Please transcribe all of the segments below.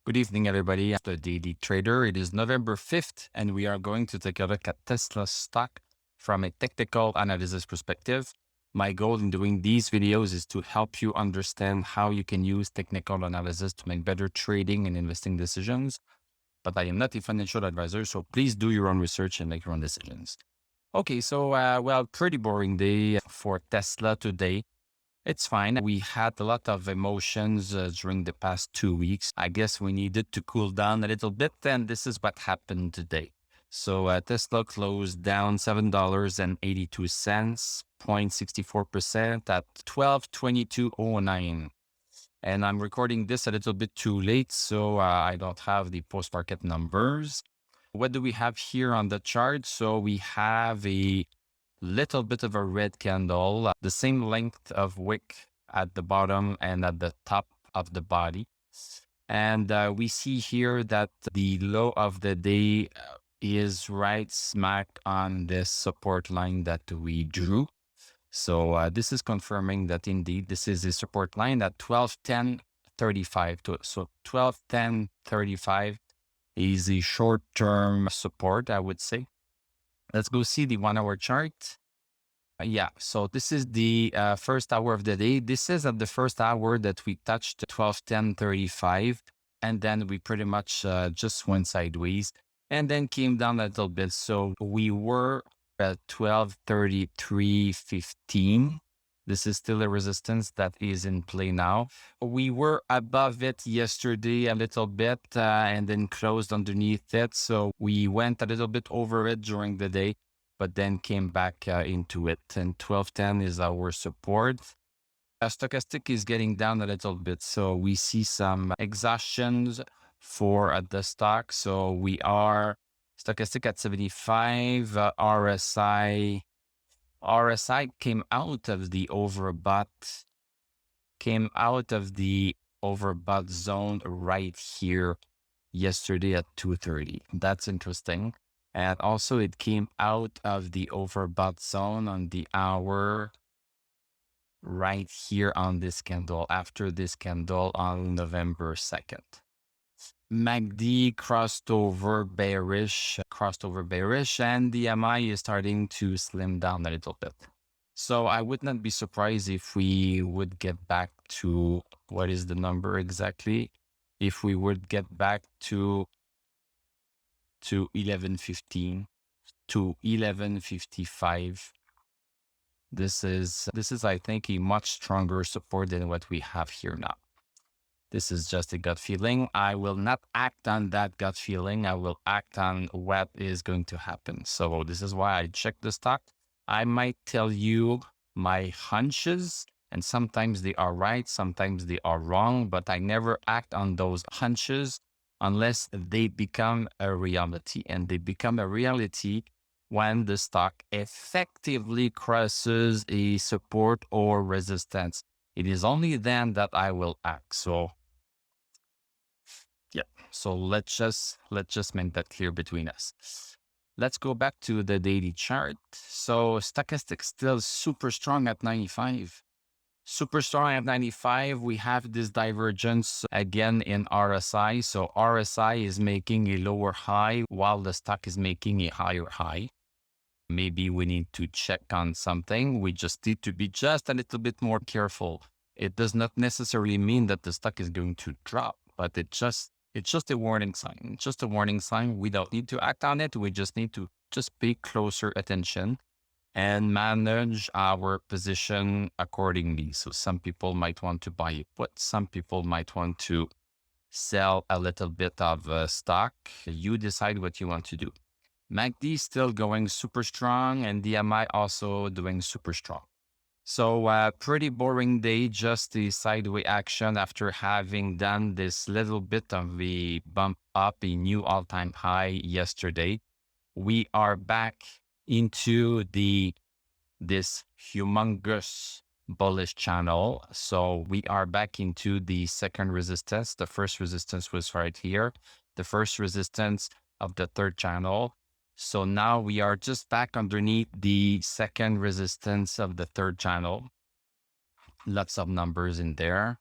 Good evening, everybody. I'm the Daily Trader. It is November 5th, and we are going to take a look at Tesla stock from a technical analysis perspective. My goal in doing these videos is to help you understand how you can use technical analysis to make better trading and investing decisions. But I am not a financial advisor, so please do your own research and make your own decisions. Okay, so, pretty boring day for Tesla today. It's fine. We had a lot of emotions during the past 2 weeks. I guess we needed to cool down a little bit, and this is what happened today. So Tesla closed down $7.82, 0.64% at 1222.09. And I'm recording this a little bit too late, so I don't have the post-market numbers. What do we have here on the chart? So we have a little bit of a red candle, the same length of wick at the bottom and at the top of the body. And we see here that the low of the day is right smack on this support line that we drew. So this is confirming that indeed this is a support line at 1210.35. So 1210.35 is a short-term support, I would say. Let's go see the 1 hour chart. Yeah, so this is the first hour of the day. This is at the first hour that we touched 1210.35, and then we pretty much just went sideways and then came down a little bit. So we were at 1233.15. This is still a resistance that is in play now. We were above it yesterday a little bit and then closed underneath it. So we went a little bit over it during the day, but then came back into it. And 1210 is our support. Stochastic is getting down a little bit. So we see some exhaustions for the stock. So we are Stochastic at 75, RSI came out of the overbought zone right here yesterday at 2:30. That's interesting. And also it came out of the overbought zone on the hour right here on this candle, after this candle on November 2nd. MACD crossed over bearish, and the MI is starting to slim down a little bit. So I would not be surprised if we would get back to, what is the number exactly? If we would get back to 1115, to 1155. This is, I think, a much stronger support than what we have here now. This is just a gut feeling. I will not act on that gut feeling. I will act on what is going to happen. So this is why I check the stock. I might tell you my hunches, and sometimes they are right, sometimes they are wrong, but I never act on those hunches unless they become a reality. And they become a reality when the stock effectively crosses a support or resistance. It is only then that I will act. So yeah, so let's just make that clear between us. Let's go back to the daily chart. So Stochastic still super strong at 95. Super strong at 95. We have this divergence again in RSI. So RSI is making a lower high while the stock is making a higher high. Maybe we need to check on something. We just need to be just a little bit more careful. It does not necessarily mean that the stock is going to drop, but it's just a warning sign. It's just a warning sign. We don't need to act on it. We just need to just pay closer attention and manage our position accordingly. So some people might want to buy a put. Some people might want to sell a little bit of stock. You decide what you want to do. MACD still going super strong, and DMI also doing super strong. So pretty boring day, just a sideways action after having done this little bit of a bump up, a new all-time high yesterday. We are back into this humongous bullish channel. So we are back into the second resistance. The first resistance was right here. The first resistance of the third channel. So now we are just back underneath the second resistance of the third channel. Lots of numbers in there.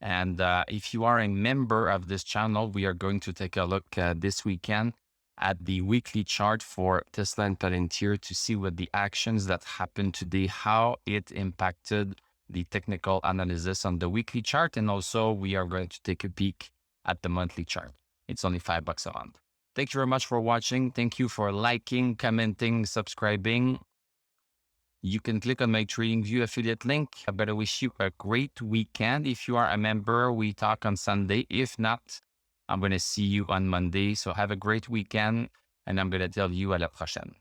And if you are a member of this channel, we are going to take a look this weekend at the weekly chart for Tesla and Palantir to see what the actions that happened today, how it impacted the technical analysis on the weekly chart. And also we are going to take a peek at the monthly chart. It's only $5 a month. Thank you very much for watching. Thank you for liking, commenting, subscribing. You can click on my TradingView affiliate link. I better wish you a great weekend. If you are a member, we talk on Sunday. If not, I'm going to see you on Monday. So have a great weekend, and I'm going to tell you à la prochaine.